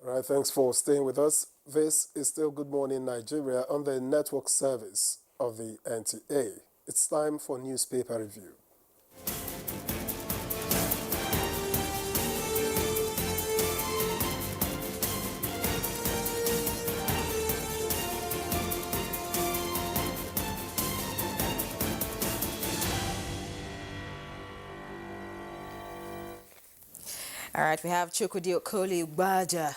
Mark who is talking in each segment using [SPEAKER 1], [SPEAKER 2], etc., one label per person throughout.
[SPEAKER 1] All right, thanks for staying with us. This is still Good Morning Nigeria on the network service of the NTA. It's time for newspaper review.
[SPEAKER 2] All right, we have Chukwudi Okoli Ubaja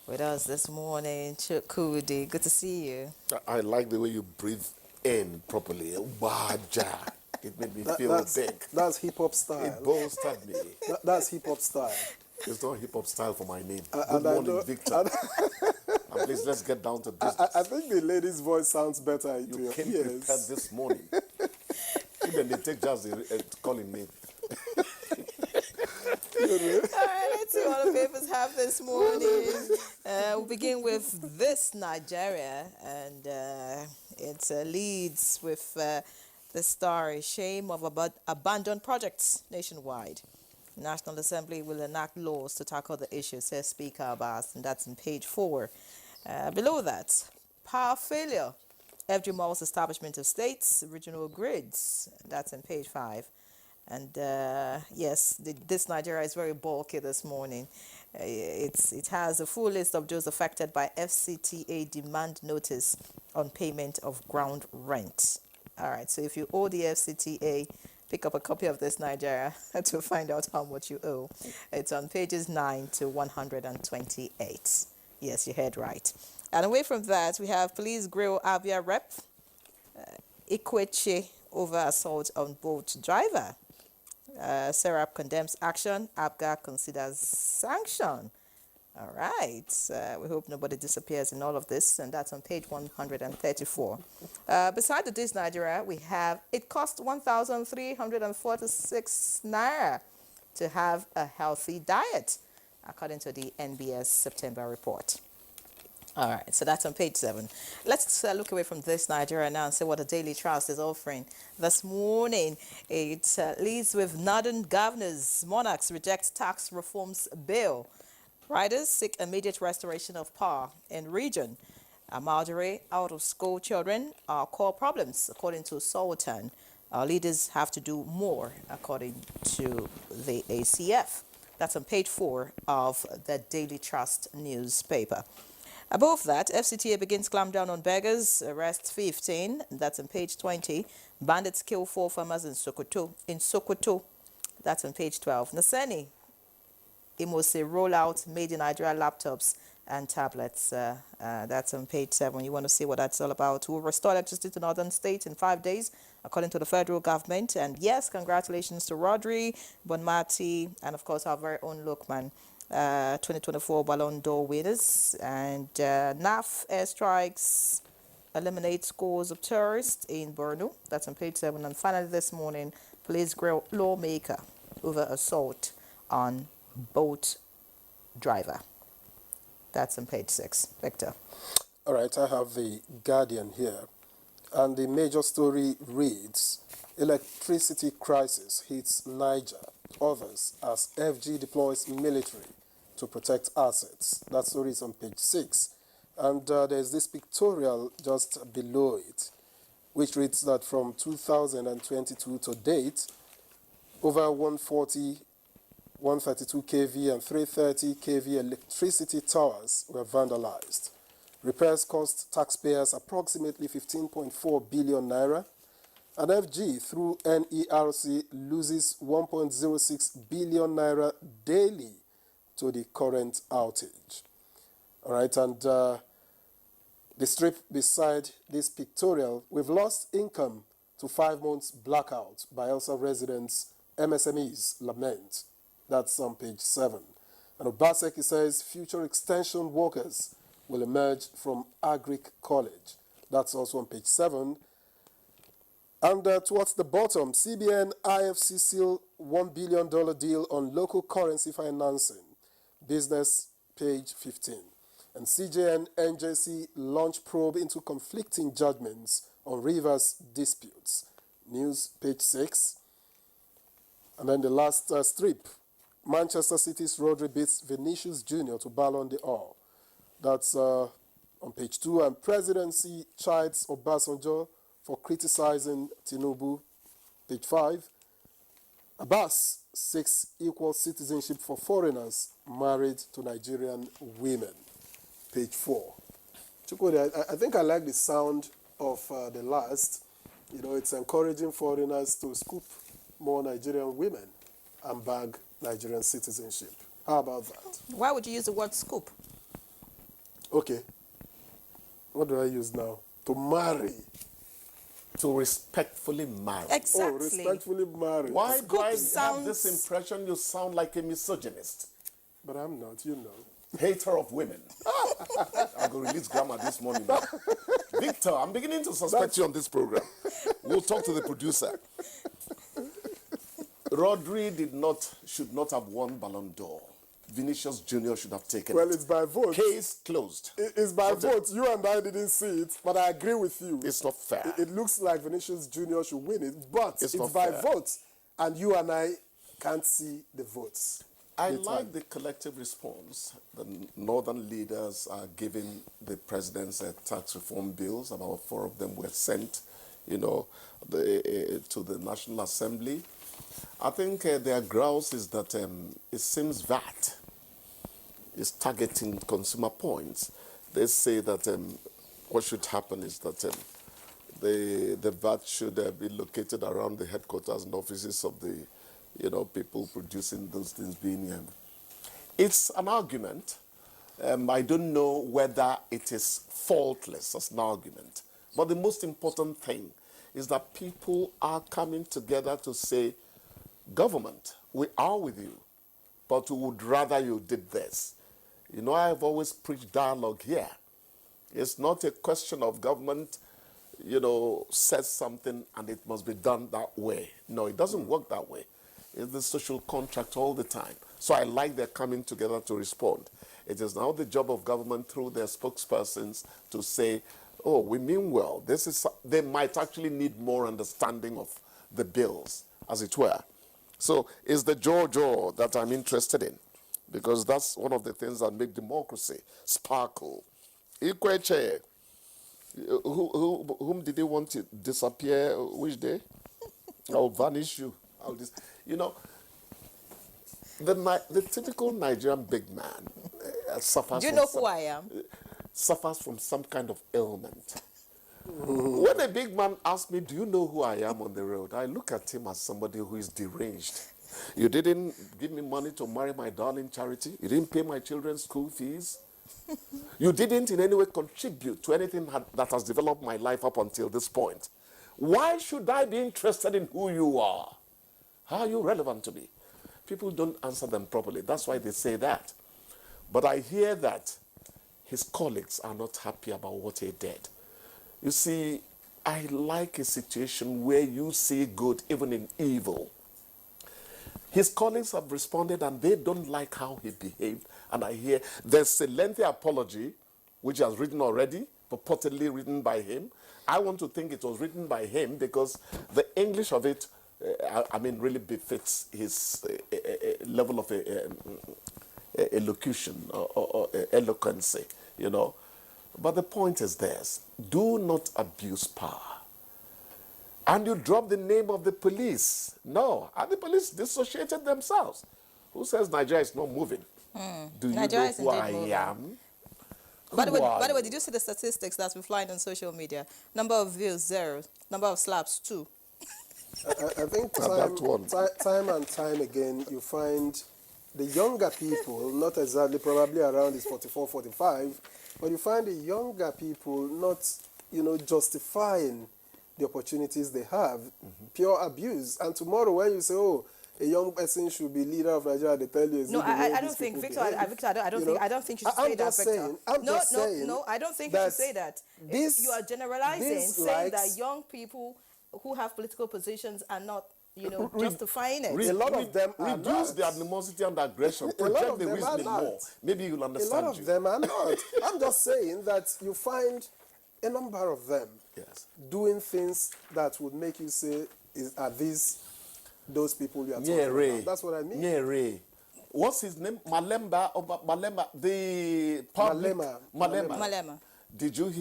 [SPEAKER 2] with us this morning. Chukwudi, good to see you.
[SPEAKER 3] I like the way you breathe in properly. Waja. It made me feel big.
[SPEAKER 1] That's hip-hop style.
[SPEAKER 3] It bolstered me.
[SPEAKER 1] That's hip-hop style.
[SPEAKER 3] It's not hip-hop style for my name. Good
[SPEAKER 1] and
[SPEAKER 3] morning, Victor. And please, let's get down to business.
[SPEAKER 1] I think the lady's voice sounds better into
[SPEAKER 3] You
[SPEAKER 1] your
[SPEAKER 3] came
[SPEAKER 1] ears.
[SPEAKER 3] prepared this morning. Even they take just calling me.
[SPEAKER 2] All right, let's see what the papers have this morning. We'll begin with this Nigeria, and it leads with the story, shame of abandoned projects nationwide. National Assembly will enact laws to tackle the issue, says Speaker Abbas, and that's on page 4. Below that, power failure. FG Mall's establishment of states, regional grids, that's on page 5. And yes, this Nigeria is very bulky this morning. It has a full list of those affected by FCTA demand notice on payment of ground rent. All right, so if you owe the FCTA, pick up a copy of this Nigeria to find out how much you owe. It's on pages 9 to 128. Yes, you heard right. And away from that, we have police grill Abia rep, Ikweche over assault on boat driver. Serap condemns action. ABGA considers sanction. All right. We hope nobody disappears in all of this, and that's on page 134. Beside the This Nigeria, we have it cost 1,346 naira to have a healthy diet, according to the NBS September report. All right, so that's on page 7. Let's look away from This Nigeria now and see what the Daily Trust is offering this morning. It leads with Northern governors. Monarchs reject tax reforms bill. Riders seek immediate restoration of power in region. Amalgere out of school children are core problems, according to Sultan. Our leaders have to do more, according to the ACF. That's on page 4 of the Daily Trust newspaper. Above that, FCTA begins clampdown on beggars, arrest 15. That's on page 20. Bandits kill 4 farmers in Sokoto. That's on page 12. Naseni, Imose rollout made in Nigeria laptops and tablets. That's on page 7. You want to see what that's all about. We'll restore electricity to northern states in 5 days, according to the federal government. And yes, congratulations to Rodri, Bonmati, and of course our very own Lokman. 2024 Ballon d'Or winners. And NAF airstrikes eliminate scores of terrorists in Borno. That's on page 7. And finally this morning, police grill lawmaker over assault on boat driver. That's on page 6. Victor.
[SPEAKER 1] All right, I have the Guardian here. And the major story reads, electricity crisis hits Niger. Others as FG deploys military to protect assets. That story is on page 6. And there's this pictorial just below it, which reads that from 2022 to date, over 140, 132 kV and 330 kV electricity towers were vandalized. Repairs cost taxpayers approximately 15.4 billion naira. And FG, through NERC, loses 1.06 billion naira daily to the current outage. All right, and the strip beside this pictorial, we've lost income to 5 months blackout. Bayelsa residents, MSMEs lament. That's on page 7. And Obaseki says future extension workers will emerge from Agric College. That's also on page 7. And towards the bottom, CBN IFC seal $1 billion deal on local currency financing. Business, page 15. And CJN NJC launch probe into conflicting judgments on Rivers disputes. News, page 6. And then the last strip. Manchester City's Rodri beats Vinicius Jr. to Ballon d'Or. That's on page 2. And presidency chides Obasanjo for criticizing Tinubu, page 5. Abbas seeks equal citizenship for foreigners married to Nigerian women, page 4. Chukwudi, I think I like the sound of the last. You know, it's encouraging foreigners to scoop more Nigerian women and bag Nigerian citizenship. How about that?
[SPEAKER 2] Why would you use the word scoop?
[SPEAKER 1] Okay. What do I use now? To marry.
[SPEAKER 3] To respectfully marry.
[SPEAKER 2] Exactly.
[SPEAKER 1] Oh, respectfully marry.
[SPEAKER 3] Why do I have
[SPEAKER 2] sounds-
[SPEAKER 3] this impression you sound like a misogynist?
[SPEAKER 1] But I'm not, you know.
[SPEAKER 3] Hater of women. I'll go release grammar this morning. Now. Victor, I'm beginning to suspect you on this program. We'll talk to the producer. Rodri should not have won Ballon d'Or. Vinicius Jr. should have taken
[SPEAKER 1] Well,
[SPEAKER 3] it.
[SPEAKER 1] it's by vote.
[SPEAKER 3] Case closed.
[SPEAKER 1] It's by vote. You and I didn't see it, but I agree with you.
[SPEAKER 3] It's not fair.
[SPEAKER 1] It looks like Vinicius Jr. should win it, but
[SPEAKER 3] It's
[SPEAKER 1] it's
[SPEAKER 3] not
[SPEAKER 1] by
[SPEAKER 3] fair.
[SPEAKER 1] vote, and you and I can't see the votes.
[SPEAKER 3] I like the collective response. The northern leaders are giving the president's tax reform bills. About 4 of them were sent, you know, to the National Assembly. I think their grouse is that it seems VAT is targeting consumer points. They say that what should happen is that the VAT should be located around the headquarters and offices of the, people producing those things being. It's an argument. I don't know whether it is faultless as an argument. But the most important thing is that people are coming together to say, government, we are with you, but we would rather you did this. You know, I've always preached dialogue here. It's not a question of government, says something and it must be done that way. No, it doesn't work that way. It's the social contract all the time. So I like their coming together to respond. It is now the job of government through their spokespersons to say, oh, we mean well. They might actually need more understanding of the bills, as it were. So it's the jaw that I'm interested in, because that's one of the things that make democracy sparkle. Ikweche, whom did they want to disappear which day? I'll vanish you. The typical Nigerian big man suffers.
[SPEAKER 2] Do you know who I am?
[SPEAKER 3] Suffers from some kind of ailment. When a big man asks me, do you know who I am on the road? I look at him as somebody who is deranged. You didn't give me money to marry my darling Charity. You didn't pay my children's school fees. You didn't in any way contribute to anything that has developed my life up until this point. Why should I be interested in who you are? How are you relevant to me? People don't answer them properly. That's why they say that. But I hear that his colleagues are not happy about what he did. You see, I like a situation where you see good even in evil. His colleagues have responded and they don't like how he behaved. And I hear there's a lengthy apology, which has written already, purportedly written by him. I want to think it was written by him because the English of it, really befits his level of elocution or eloquency, But the point is this: do not abuse power. And you drop the name of the police. No, and the police dissociated themselves. Who says Nigeria is not moving? Do you
[SPEAKER 2] Nigeria
[SPEAKER 3] know who I
[SPEAKER 2] moving.
[SPEAKER 3] am?
[SPEAKER 2] By the way, did you see the statistics that's been flying on social media? Number of views, 0. Number of slaps, 2.
[SPEAKER 1] I think time and time again, you find the younger people, not exactly probably around is 44, 45, but you find the younger people not, justifying the opportunities they have, pure abuse. And tomorrow when you say, oh, a young person should be leader of Nigeria, they tell you.
[SPEAKER 2] No, I don't think, Victor. I don't think you should say that, Victor. No, I don't think you should say that. You are generalizing, saying that young people who have political positions are not, justifying it.
[SPEAKER 1] A lot of them are
[SPEAKER 3] reduce
[SPEAKER 1] not.
[SPEAKER 3] the animosity and aggression.
[SPEAKER 1] A lot
[SPEAKER 3] Project
[SPEAKER 1] of
[SPEAKER 3] the
[SPEAKER 1] them are
[SPEAKER 3] reasoning
[SPEAKER 1] not.
[SPEAKER 3] more. Maybe you'll understand.
[SPEAKER 1] A lot of them are not. I'm just saying that you find a number of them doing things that would make you say, are these those people you are talking about? That's what I mean.
[SPEAKER 3] Yeah, Ray. what's his name? Malema, the public.
[SPEAKER 2] Malema.
[SPEAKER 3] Did you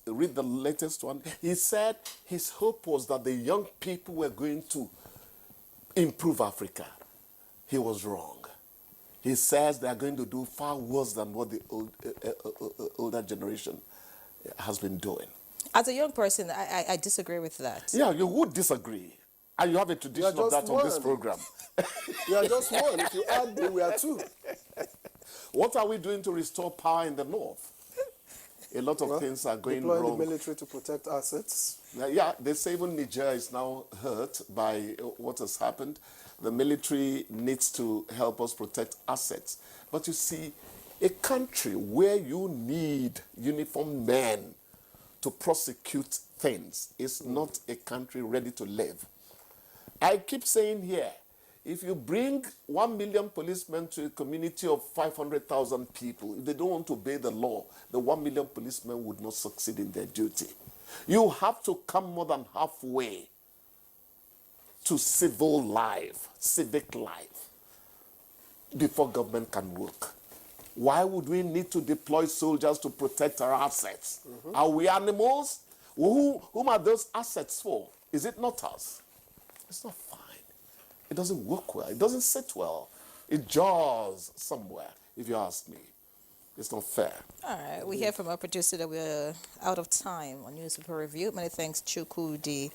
[SPEAKER 3] read the latest one? He said his hope was that the young people were going to improve Africa. He was wrong. He says they are going to do far worse than what the older generation has been doing.
[SPEAKER 2] As a young person, I disagree with that.
[SPEAKER 3] Yeah, you would disagree. And you have a tradition of that on this program.
[SPEAKER 1] We are just one. If you add me, we are two.
[SPEAKER 3] What are we doing to restore power in the north? A lot of things are going wrong.
[SPEAKER 1] Deploying the military to protect assets.
[SPEAKER 3] Yeah, they say even Nigeria is now hurt by what has happened. The military needs to help us protect assets. But you see, a country where you need uniformed men to prosecute things is not a country ready to live. I keep saying here, if you bring 1 million policemen to a community of 500,000 people, if they don't want to obey the law, the 1 million policemen would not succeed in their duty. You have to come more than halfway to civil life, civic life, before government can work. Why would we need to deploy soldiers to protect our assets? Are we animals? Whom are those assets for? Is it not us? It's not fine. It doesn't work well. It doesn't sit well. It jars somewhere, if you ask me. It's not fair.
[SPEAKER 2] All right. We hear from our producer that we're out of time on Newspaper Review. Many thanks, Chukwudi,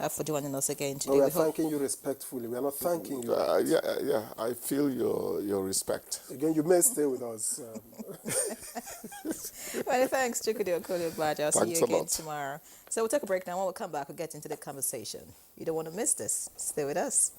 [SPEAKER 2] for joining us again today.
[SPEAKER 1] We are thanking you respectfully. We are not thanking you.
[SPEAKER 3] Yeah. I feel your respect.
[SPEAKER 1] Again, you may stay with us.
[SPEAKER 2] Many thanks, Chukwudi Okoli-Ogbaja. I'll see you again
[SPEAKER 3] lot.
[SPEAKER 2] tomorrow. So we'll take a break now. When we come back, we'll get into the conversation. You don't want to miss this. Stay with us.